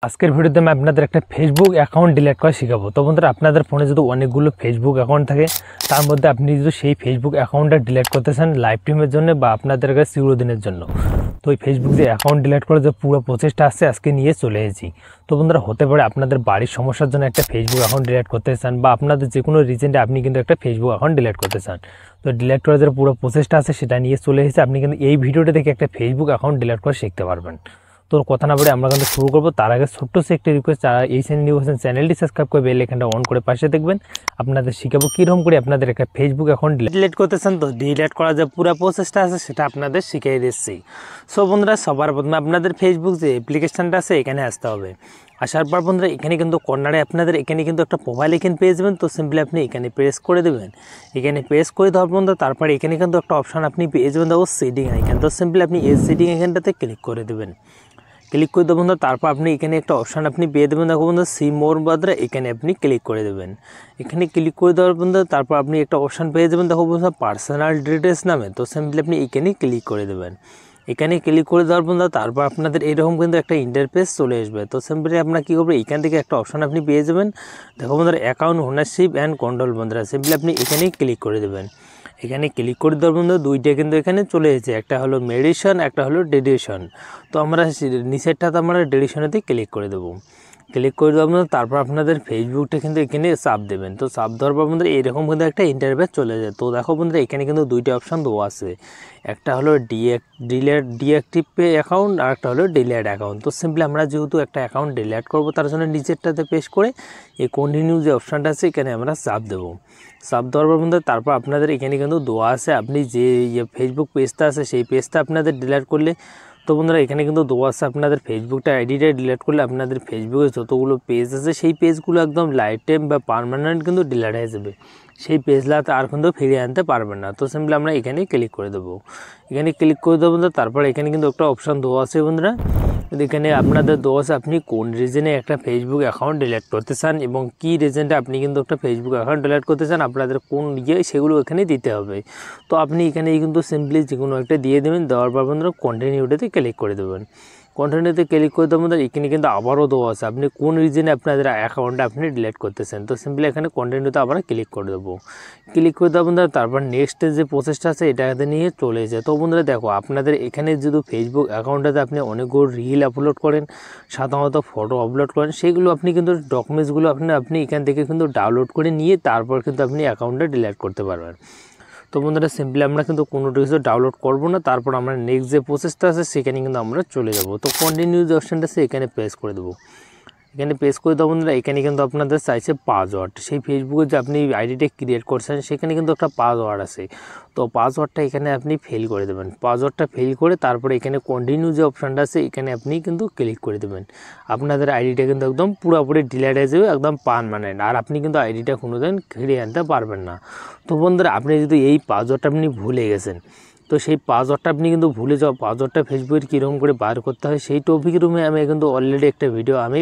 আজকের ভিডিওতে আমি আপনাদের একটা ফেসবুক অ্যাকাউন্ট ডিলিট করা শেখাবো। তো বন্ধুরা, আপনাদের ফোনে যদি অনেকগুলো ফেসবুক অ্যাকাউন্ট থাকে, তার মধ্যে আপনি যদি সেই ফেসবুক অ্যাকাউন্টটা ডিলিট করতে চান লাইফ টাইমের জন্য বা আপনাদের কাছে চিরদিনের জন্য, তো ওই ফেসবুক যে অ্যাকাউন্ট ডিলিট করার যে পুরো প্রসেসটা আসছে আজকে নিয়ে চলে এসেছি। তো বন্ধুরা, হতে পারে আপনাদের বাড়ির সমস্যার জন্য একটা ফেসবুক অ্যাকাউন্ট ডিলিট করতে চান, বা আপনাদের যে কোনো রিজেন্টে আপনি কিন্তু একটা ফেসবুক অ্যাকাউন্ট ডিলিট করতে চান। তো ডিলিট করার যে পুরো প্রসেসটা আছে সেটা নিয়ে চলে এসেছে। আপনি কিন্তু এই ভিডিওটা দেখে একটা ফেসবুক অ্যাকাউন্ট ডিলিট করে শিখতে পারবেন। তো কথা না বলে আমরা কিন্তু শুরু করবো। তার আগে ছোট্ট সে একটা রিকোয়েস্ট, যারা এই চ্যানেলটি সাবস্ক্রাইব করে বেল আইকনটা অন করে পাশে দেখবেন। আপনাদের শিখাবো কীরকম করে আপনাদের একটা ফেসবুক অ্যাকাউন্ট ডিলিট করতেছেন। তো ডিলিট করার যে পুরো প্রসেসটা আছে সেটা আপনাদের শিখিয়ে দিচ্ছি। সো বন্ধুরা, সবার প্রথমে আপনাদের ফেসবুক যে অ্যাপ্লিকেশনটা আছে এখানে আসতে হবে। আসার পর বন্ধুরা, এখানে কিন্তু কর্নারে আপনাদের এখানে কিন্তু একটা প্রোফাইল এখানে পেয়ে যাবেন। তো সিম্পলি আপনি এখানে প্রেস করে দেবেন। এখানে প্রেস করে দেওয়ার বন্ধু তারপর এখানে কিন্তু একটা অপশান আপনি পেয়ে যাবেন, দেখো সেটিং আইকন। তো সিম্পলি আপনি এই সেটিং এখানটাতে ক্লিক করে দেবেন। ক্লিক করে দেবেন, তারপর আপনি এখানে একটা অপশান আপনি পেয়ে দেবেন, দেখো বন্ধু সি মোর বাদরা, এখানে আপনি ক্লিক করে দেবেন। এখানে ক্লিক করে দেওয়ার বন্ধু তারপর আপনি একটা অপশান পেয়ে যাবেন, দেখো বন্ধু পার্সোনাল ডিটেলস নামে। তো সিম্পলি আপনি এখানে ক্লিক করে দেবেন। এখানে ক্লিক করে দেওয়ার বন্ধু তারপর আপনাদের এরকম কিন্তু একটা ইন্টারফেস চলে আসবে। তো সিম্পলি আপনার কী করবে, এখান থেকে একটা অপশান আপনি পেয়ে যাবেন, দেখো বন্ধুরা অ্যাকাউন্ট ওনারশিপ অ্যান্ড কন্ট্রোল। বন্ধুরা সিম্পলি আপনি এখানেই ক্লিক করে দেবেন। এখানে ক্লিক করে দেওয়ার বন্ধু দুইটা কিন্তু এখানে চলে এসেছে, একটা হলো মেডিসন, একটা হলো ডেডিয়েশন। তো আমরা নিচেরটাতে আমরা ডেডিয়েশনেতে ক্লিক করে দেবো। ক্লিক করে দেওয়ার মধ্যে তারপর আপনাদের ফেসবুকটা কিন্তু এখানে চাপ দেবেন। তো চাপ দেওয়ার পর বন্ধুরা এরকম কিন্তু একটা ইন্টারফেস চলে যায়। তো দেখো বন্ধুরা, এখানে কিন্তু দুইটা অপশান দেওয়া আছে, একটা হলো ডিঅ্যাক্টিভ অ্যাকাউন্ট আর একটা হলো ডিলিট অ্যাকাউন্ট। তো সিম্পলি আমরা যেহেতু একটা অ্যাকাউন্ট ডিলিট করবো, তার জন্য নিচেরটাতে প্রেস করে এই কন্টিনিউ যে অপশানটা আছে এখানে আমরা চাপ দেবো। চাপ দেওয়ার পর বন্ধুরা তারপর আপনাদের এখানে কিন্তু দেওয়া আছে, আপনি যে ফেসবুক পেজটা আছে সেই পেজটা আপনাদের ডিলিট করলে, তো বন্ধুরা এখানে কিন্তু দেওয়া আছে আপনাদের ফেসবুকটা আইডিটা ডিলিট করলে আপনাদের ফেসবুকে যতগুলো পেজ আছে সেই পেজগুলো একদম লাইফ টাইম বা পার্মানেন্ট কিন্তু ডিলিট হয়ে যাবে। সেই পেজলাতে আর কিন্তু ফিরিয়ে আনতে পারবেন না। তো সিম্পলি আমরা এখানে ক্লিক করে দেবো। এখানে ক্লিক করে দেবো বন্ধুরা, তারপর এখানে কিন্তু একটা অপশান দেওয়া আছে বন্ধুরা। এখানে আপনাদের দেওয়া আছে আপনি কোন রিজনে একটা ফেসবুক অ্যাকাউন্ট ডিলিট করতে চান এবং কী রিজনে আপনি কিন্তু একটা ফেসবুক অ্যাকাউন্ট ডিলিট করতে চান, আপনাদের কোন সেগুলো এখানে দিতে হবে। তো আপনি এখানে কিন্তু সিম্পলি যে কোনো একটা দিয়ে দেবেন। দেওয়ার পর বন্ধুরা কন্টিনিউতে ক্লিক করে দেবেন। কন্টিনিউতে ক্লিক করে দেওয়ার মধ্যে এখানে কিন্তু আবারও দেওয়া আছে আপনি কোন রিজনে আপনাদের অ্যাকাউন্টটা আপনি ডিলিট করতেছেন। তো সিম্পলি এখানে কন্টিনিউতে আবার ক্লিক করে দেবো। ক্লিক করে দেওয়ার বন্ধুরা তারপর নেক্সট যে প্রসেসটা আছে এটাতে নিয়ে চলে যায়। তো বন্ধুরা দেখো, আপনাদের এখানে যদি ফেসবুক অ্যাকাউন্টটাতে আপনি অনেকগুলো রিল আপলোড করেন, সাধারণত ফটো আপলোড করেন, সেইগুলো আপনি কিন্তু ডকুমেন্টসগুলো আপনি এখান থেকে কিন্তু ডাউনলোড করে নিয়ে তারপর কিন্তু আপনি অ্যাকাউন্টটা ডিলিট করতে পারবেন। তো বন্ধুরা সিম্পলি আমরা কিন্তু কোনো কিছু ডাউনলোড করবো না, তারপর আমরা নেক্সট যে প্রসেসটা আছে সেখানে কিন্তু আমরা চলে যাব। তো কন্টিনিউ যে অপশানটা আছে এখানে প্রেস করে দেবো। এখানে প্রেস করে দেবো বন্ধুরা, এখানে কিন্তু আপনাদের চাইছে পাসওয়ার্ড। সেই ফেসবুকে যে আপনি আইডিটা ক্রিয়েট করছেন সেখানে কিন্তু একটা পাসওয়ার্ড আছে। তো পাসওয়ার্ডটা এখানে আপনি ফিল করে দেবেন। পাসওয়ার্ডটা ফিল করে তারপরে এখানে কন্টিনিউ যে অপশানটা আছে এখানে আপনি কিন্তু ক্লিক করে দেবেন। আপনাদের আইডিটা কিন্তু একদম পুরোপুরি ডিলিট হয়ে যাবে, একদম পার্মানেন্ট, আর আপনি কিন্তু আইডিটা কোনোদিন ফিরিয়ে আনতে পারবেন না। তো বন্ধুরা, আপনি যদি এই পাসওয়ার্ডটা আপনি ভুলে গেছেন, তো সেই পাসওয়ার্ডটা আপনি কিন্তু ভুলে যাওয়া পাসওয়ার্ডটা ফেসবুকের কীরকম করে বার করতে হয় সেই টপিক রুমে আমি কিন্তু অলরেডি একটা ভিডিও আমি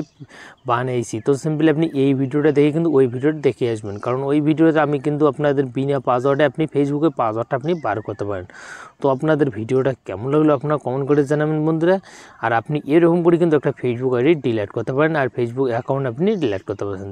বানিয়েছি। তো সিম্পলি আপনি এই ভিডিওটা দেখে কিন্তু ওই ভিডিওটা দেখে আসবেন, কারণ ওই ভিডিওতে আমি কিন্তু আপনাদের বিনা পাসওয়ার্ডে আপনি ফেসবুকে পাসওয়ার্ডটা আপনি বার করতে পারেন। তো আপনাদের ভিডিওটা কেমন লাগলো আপনারা কমেন্ট করে জানাবেন বন্ধুরা। আর আপনি এরকম করে কিন্তু একটা ফেসবুক আইডি ডিলিট করতে পারেন আর ফেসবুক অ্যাকাউন্ট আপনি ডিলিট করতে পারেন।